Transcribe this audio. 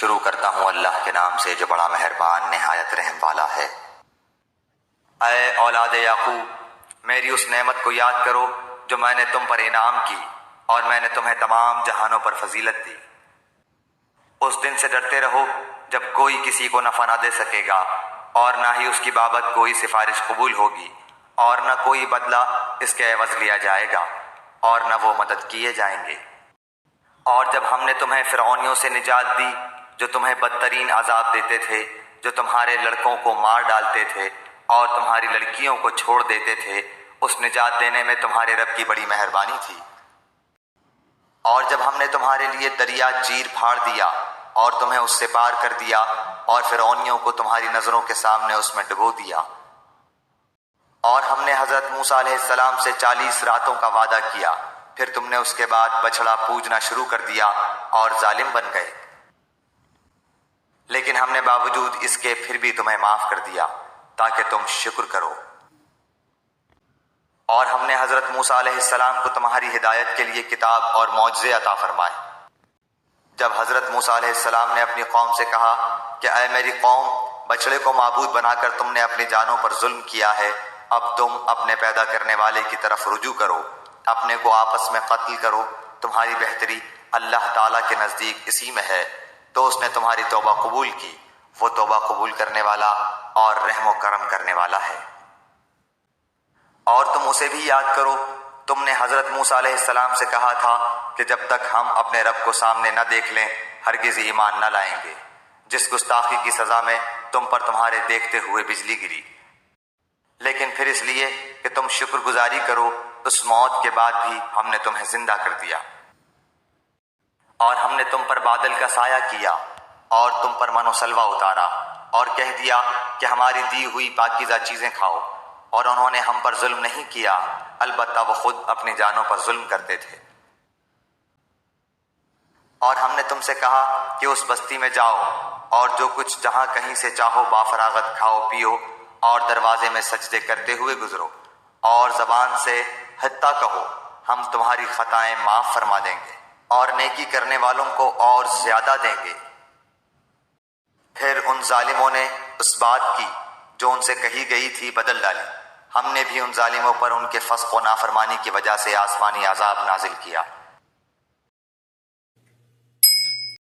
شروع کرتا ہوں اللہ کے نام سے جو بڑا مہربان نہایت رحم والا ہے۔ اے اولاد یعقوب، میری اس نعمت کو یاد کرو جو میں نے تم پر انعام کی اور میں نے تمہیں تمام جہانوں پر فضیلت دی۔ اس دن سے ڈرتے رہو جب کوئی کسی کو نفع نہ دے سکے گا اور نہ ہی اس کی بابت کوئی سفارش قبول ہوگی اور نہ کوئی بدلہ اس کے عوض لیا جائے گا اور نہ وہ مدد کیے جائیں گے۔ اور جب ہم نے تمہیں فرعونیوں سے نجات دی جو تمہیں بدترین عذاب دیتے تھے، جو تمہارے لڑکوں کو مار ڈالتے تھے اور تمہاری لڑکیوں کو چھوڑ دیتے تھے، اس نجات دینے میں تمہارے رب کی بڑی مہربانی تھی۔ اور جب ہم نے تمہارے لیے دریا چیر پھاڑ دیا اور تمہیں اس سے پار کر دیا اور فرعونیوں کو تمہاری نظروں کے سامنے اس میں ڈبو دیا، اور ہم نے حضرت موسیٰ علیہ السلام سے 40 راتوں کا وعدہ کیا، پھر تم نے اس کے بعد بچھڑا پوجنا شروع کر دیا اور ظالم بن گئے، لیکن ہم نے باوجود اس کے پھر بھی تمہیں معاف کر دیا تاکہ تم شکر کرو۔ اور ہم نے حضرت موسیٰ علیہ السلام کو تمہاری ہدایت کے لیے کتاب اور معجزے عطا فرمائے۔ جب حضرت موسیٰ علیہ السلام نے اپنی قوم سے کہا کہ اے میری قوم، بچڑے کو معبود بنا کر تم نے اپنی جانوں پر ظلم کیا ہے، اب تم اپنے پیدا کرنے والے کی طرف رجوع کرو، اپنے کو آپس میں قتل کرو، تمہاری بہتری اللہ تعالیٰ کے نزدیک اسی میں ہے۔ تو اس نے تمہاری توبہ قبول کی، وہ توبہ قبول کرنے والا اور رحم و کرم کرنے والا ہے۔ اور تم اسے بھی یاد کرو، تم نے حضرت موسیٰ علیہ السلام سے کہا تھا کہ جب تک ہم اپنے رب کو سامنے نہ دیکھ لیں ہرگز ایمان نہ لائیں گے، جس گستاخی کی سزا میں تم پر تمہارے دیکھتے ہوئے بجلی گری، لیکن پھر اس لیے کہ تم شکر گزاری کرو اس موت کے بعد بھی ہم نے تمہیں زندہ کر دیا۔ اور ہم نے تم پر بادل کا سایہ کیا اور تم پر من و سلوہ اتارا اور کہہ دیا کہ ہماری دی ہوئی پاکیزہ چیزیں کھاؤ، اور انہوں نے ہم پر ظلم نہیں کیا، البتہ وہ خود اپنی جانوں پر ظلم کرتے تھے۔ اور ہم نے تم سے کہا کہ اس بستی میں جاؤ اور جو کچھ جہاں کہیں سے چاہو بافراغت کھاؤ پیو اور دروازے میں سجدے کرتے ہوئے گزرو، اور زبان سے حتیٰ کہو ہم تمہاری خطائیں معاف فرما دیں گے اور نیکی کرنے والوں کو اور زیادہ دیں گے۔ پھر ان ظالموں نے اس بات کی جو ان سے کہی گئی تھی بدل ڈالی، ہم نے بھی ان ظالموں پر ان کے فسق و نافرمانی کی وجہ سے آسمانی عذاب نازل کیا۔